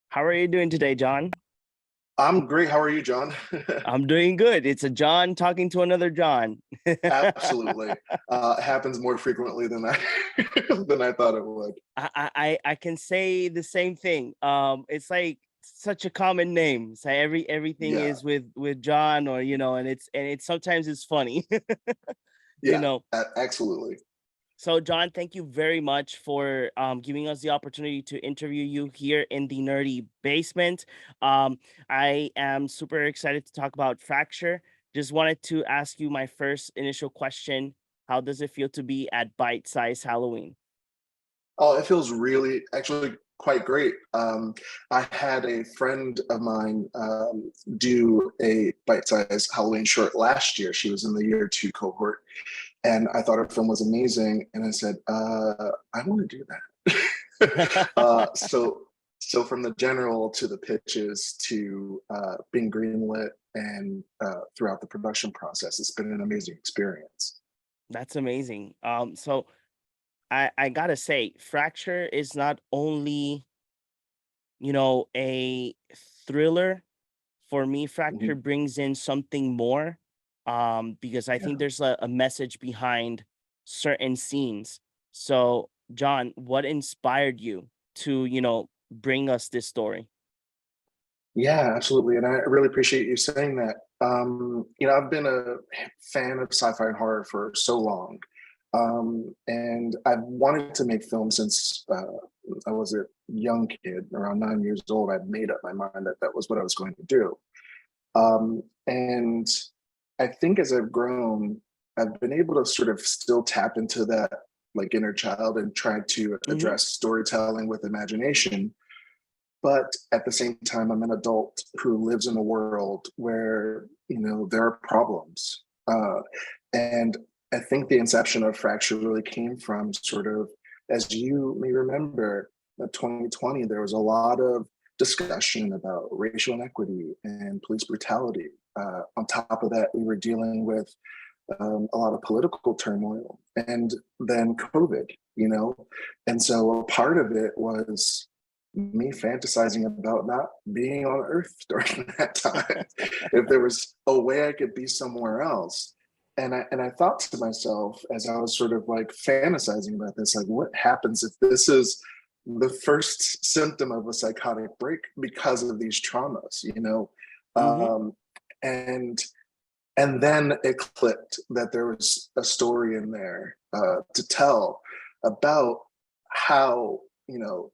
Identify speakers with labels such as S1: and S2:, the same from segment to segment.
S1: How are you doing today, John?
S2: I'm great. How are you, John?
S1: I'm doing good. It's a John talking to another John.
S2: Absolutely. It happens more frequently than I than I thought it would.
S1: I can say the same thing. It's like such a common name. So everything
S2: Yeah,
S1: is with John, or and it's sometimes it's funny. you
S2: yeah,
S1: know.
S2: absolutely.
S1: So, John, thank you very much for giving us the opportunity to interview you here in the Nerdy Basement. I am super excited to talk about Fracture. Just wanted to ask you my first initial question. How does it feel to be at Bite Size Halloween?
S2: Oh, it feels really, actually quite great. I had a friend of mine do a bite-sized Halloween short last year. She was in the year two cohort, and I thought her film was amazing. And I said, I want to do that. So from the general to the pitches to being greenlit and throughout the production process, it's been an amazing experience.
S1: That's amazing. So I gotta say, Fracture is not only a thriller. For me, Fracture
S2: Mhm.
S1: brings in something more, because I think
S2: Yeah.
S1: there's a message behind certain scenes. So, John, what inspired you to, bring us this story?
S2: Yeah, absolutely. And I really appreciate you saying that. I've been a fan of sci-fi and horror for so long. And I've wanted to make films since I was a young kid, around 9 years old. I'd made up my mind that that was what I was going to do. And I think as I've grown, I've been able to sort of still tap into that like inner child and try to
S1: Hmm.
S2: address storytelling with imagination. But at the same time, I'm an adult who lives in a world where, there are problems. And I think the inception of Fracture really came from sort of, as you may remember, in 2020, there was a lot of discussion about racial inequity and police brutality. On top of that, we were dealing with a lot of political turmoil and then COVID. And so a part of it was me fantasizing about not being on Earth during that time. If there was a way I could be somewhere else. And I thought to myself as I was sort of like fantasizing about this, like what happens if this is the first symptom of a psychotic break because of these traumas?
S1: Hmm.
S2: Um, and and then it clicked that there was a story in there to tell about how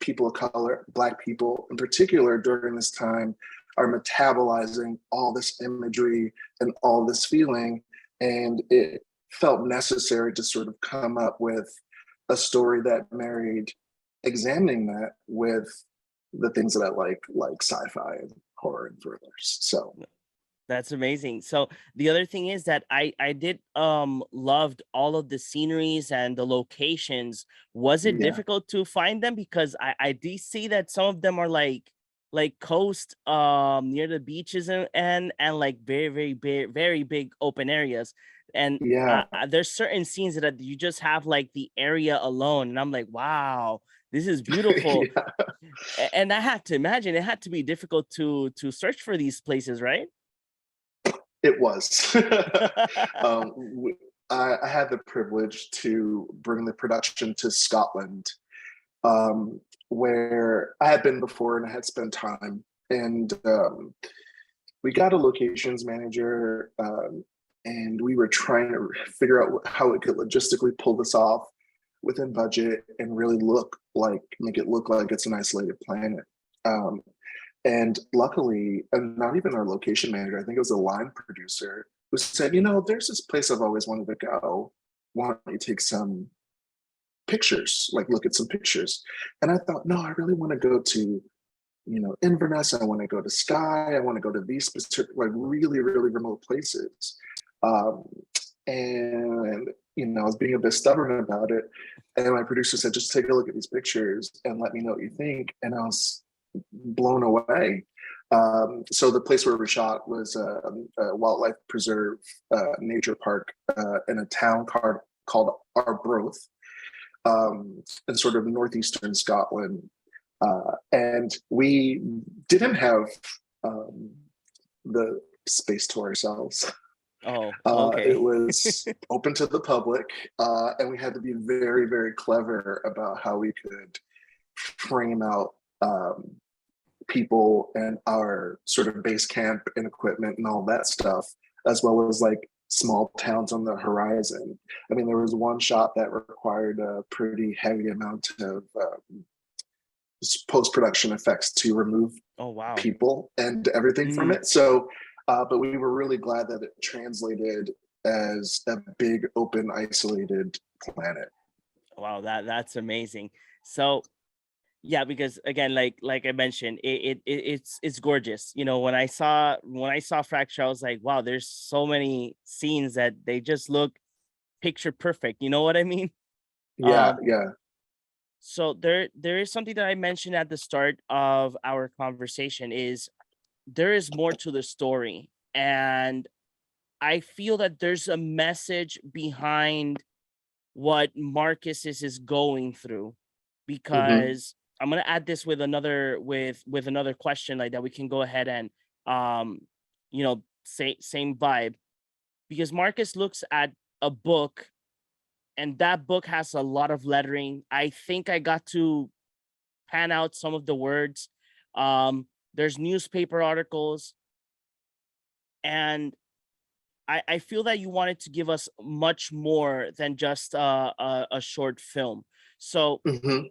S2: people of color, Black people in particular, during this time are metabolizing all this imagery and all this feeling, and it felt necessary to sort of come up with a story that married examining that with the things that I like sci-fi and horror and thrillers. So
S1: That's amazing. So the other thing is that I did loved all of the sceneries and the locations. Was it
S2: yeah.
S1: difficult to find them? Because I do see that some of them are like coast near the beaches and like very big open areas. And
S2: Yeah,
S1: there's certain scenes that you just have like the area alone, and I'm like, wow, this is beautiful.
S2: yeah,
S1: And I had to imagine it had to be difficult to search for these places, right?
S2: it was. I had the privilege to bring the production to Scotland, where I had been before and I had spent time. And we got a locations manager, and we were trying to figure out how it could logistically pull this off within budget and really make it look like it's an isolated planet. Um, and luckily, and not even our location manager, I think it was a line producer who said, there's this place I've always wanted to go. Why don't you take some pictures, like look at some pictures? And I thought, no, I really want to go to, Inverness. I want to go to Skye. I want to go to these specific, like really, really remote places. Um, and, I was being a bit stubborn about it. And my producer said, just take a look at these pictures and let me know what you think. And I was blown away. So the place where we shot was a wildlife preserve, nature park in a town called Arbroath, in sort of northeastern Scotland. And we didn't have um, the space to ourselves.
S1: Oh,
S2: It
S1: okay.
S2: was open to the public, and we had to be very, very clever about how we could frame out people and our sort of base camp and equipment and all that stuff, as well as like small towns on the horizon. I mean, there was one shot that required a pretty heavy amount of post-production effects to remove
S1: Oh, wow.
S2: people and everything from
S1: Mhm.
S2: it. So, but we were really glad that it translated as a big, open, isolated planet.
S1: Wow, that's amazing. So, yeah, because again, like I mentioned, it's gorgeous. You know, when I saw Fracture, I was like, wow, there's so many scenes that they just look picture perfect. You know what I mean?
S2: Yeah,
S1: Um,
S2: yeah.
S1: so there is something that I mentioned at the start of our conversation is there is more to the story, and I feel that there's a message behind what Marcus is going through,
S2: Mm-hmm.
S1: because I'm gonna add this with another with another question like that we can go ahead and um say same vibe, because Marcus looks at a book and that book has a lot of lettering. I think I got to pan out some of the words. There's newspaper articles, and I feel that you wanted to give us much more than just a short film. So
S2: Mm-hmm.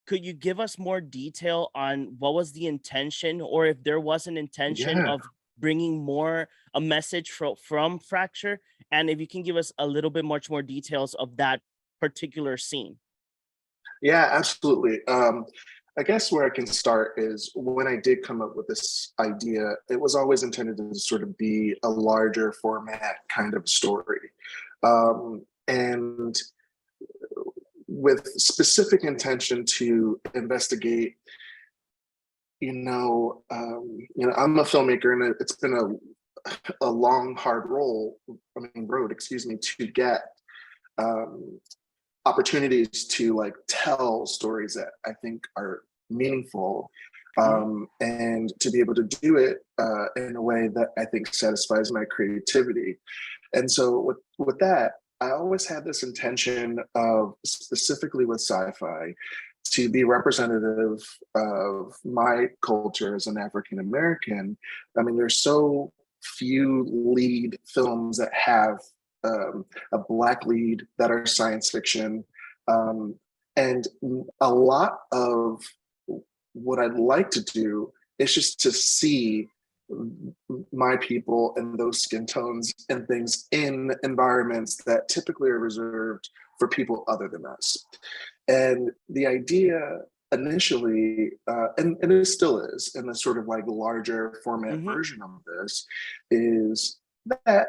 S1: could you give us more detail on what was the intention, or if there was an intention
S2: Yeah.
S1: of bringing more a message from Fracture, and if you can give us a little bit much more details of that particular scene.
S2: Yeah, absolutely. I guess where I can start is when I did come up with this idea, it was always intended to sort of be a larger format kind of story. And with specific intention to investigate, I'm a filmmaker and it's been a long, hard road, excuse me, to get um, opportunities to like tell stories that I think are meaningful,
S1: Mhm,
S2: and to be able to do it in a way that I think satisfies my creativity. And so with that, I always had this intention of specifically with sci-fi to be representative of my culture as an African American. I mean, there's so few lead films that have a black lead that are science fiction. Um, and a lot of what I'd like to do is just to see my people and those skin tones and things in environments that typically are reserved for people other than us. And the idea initially, and it still is in the sort of like larger format
S1: mhm,
S2: version of this, is that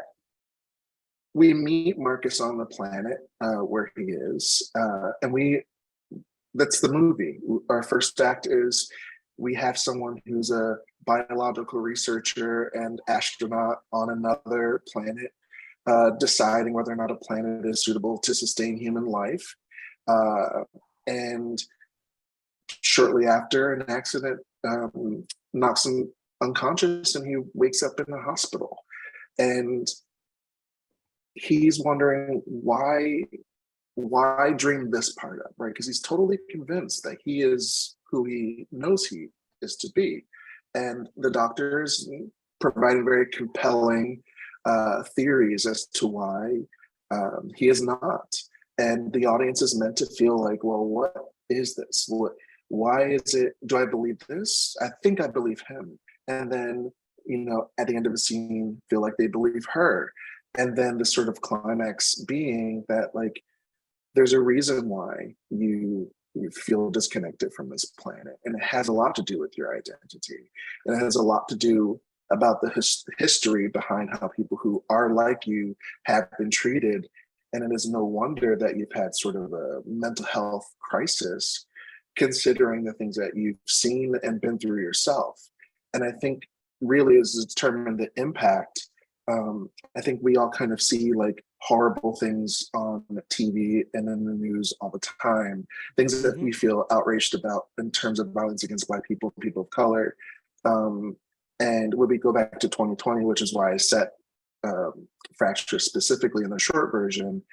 S2: we meet Marcus on the planet where he is, and that's the movie. Our first act is we have someone who's a biological researcher and astronaut on another planet, deciding whether or not a planet is suitable to sustain human life. Uh, and shortly after, an accident knocks him unconscious and he wakes up in the hospital. And he's wondering why dream this part up, right? Because he's totally convinced that he is who he knows he is to be. And the doctors providing very compelling theories as to why he is not. And the audience is meant to feel like, well, what is this? Why is it? Do I believe this? I think I believe him. And then, at the end of the scene, feel like they believe her. And then the sort of climax being that, like, there's a reason why you feel disconnected from this planet, and it has a lot to do with your identity, and it has a lot to do about the history behind how people who are like you have been treated. And it is no wonder that you've had sort of a mental health crisis, considering the things that you've seen and been through yourself. And I think really is determined the impact. I think we all kind of see like horrible things on TV and in the news all the time, things that
S1: Hmm.
S2: we feel outraged about in terms of violence against Black people, people of color. Um, and when we go back to 2020, which is why I set Fracture specifically in the short version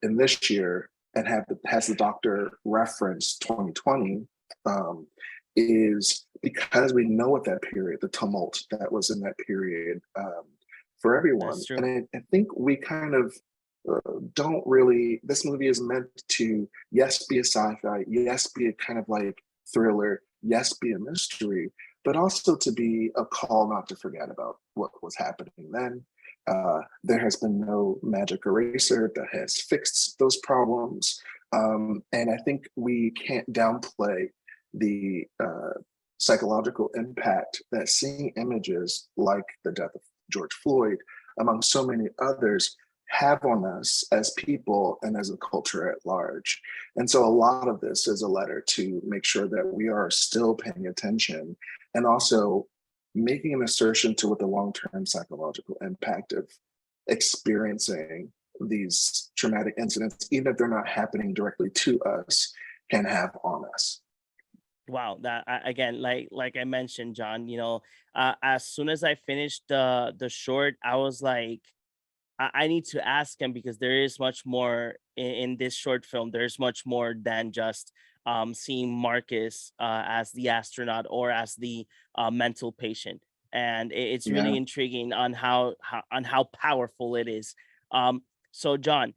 S2: in this year, and has the doctor reference 2020, um, is because we know at that period the tumult that was in that period for everyone.
S1: That's true.
S2: And I think we kind of don't really. This movie is meant to, yes, be a sci-fi, yes, be a kind of like thriller, yes, be a mystery, but also to be a call not to forget about what was happening then. There has been no magic eraser that has fixed those problems. And I think we can't downplay the psychological impact that seeing images like the death of George Floyd, among so many others, have on us as people and as a culture at large. And so a lot of this is a letter to make sure that we are still paying attention, and also making an assertion to what the long-term psychological impact of experiencing these traumatic incidents, even if they're not happening directly to us, can have on us.
S1: Wow, that again, like I mentioned, John, as soon as I finished the short, I was like, I need to ask him because there is much more in this short film. There's much more than just seeing Marcus as the astronaut or as the mental patient, and it's really
S2: Yeah.
S1: intriguing on how powerful it is. So, John,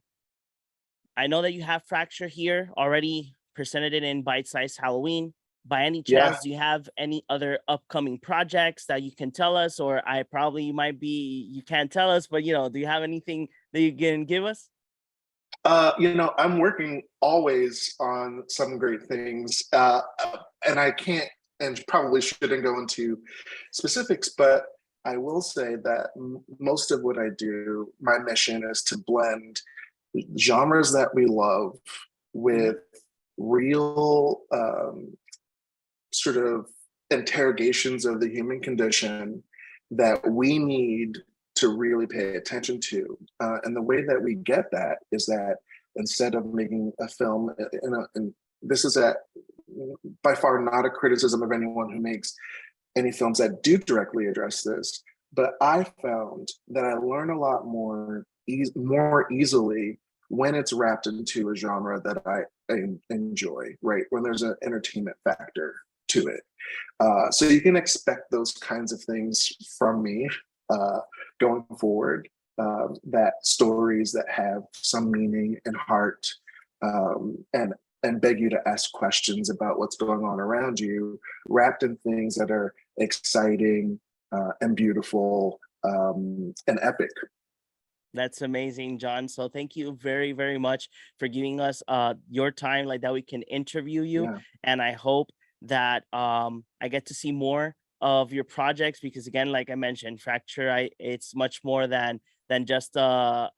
S1: I know that you have Fracture here already presented it in bite-sized Halloween. By any
S2: Yeah.
S1: chance, do you have any other upcoming projects that you can tell us? Or I probably might be you can't tell us, but do you have anything that you can give us?
S2: I'm working always on some great things, and I can't and probably shouldn't go into specifics, but I will say that most of what I do, my mission is to blend genres that we love
S1: Hmm.
S2: with real sort of interrogations of the human condition that we need to really pay attention to. And the way that we get that is that instead of making a film, and this is by far not a criticism of anyone who makes any films that do directly address this, but I found that I learn a lot more easily when it's wrapped into a genre that I enjoy, right? When there's an entertainment factor to it. So you can expect those kinds of things from me uh, going forward. That stories that have some meaning and heart, and beg you to ask questions about what's going on around you, wrapped in things that are exciting and beautiful and epic.
S1: That's amazing, John. So thank you very, very much for giving us your time like that we can interview you.
S2: Yeah,
S1: And I hope that I get to see more of your projects because again, like I mentioned, Fracture, it's much more than just a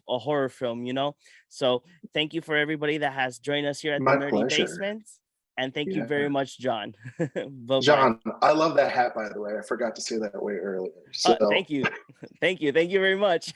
S1: horror film. So thank you for everybody that has joined us here at the
S2: my
S1: Nerdy
S2: pleasure.
S1: Basement. And thank you very
S2: Yeah.
S1: much, John. Bye-bye.
S2: John, I love that hat, by the way. I forgot to say that way earlier. So
S1: Thank you. Thank you. Thank you very much.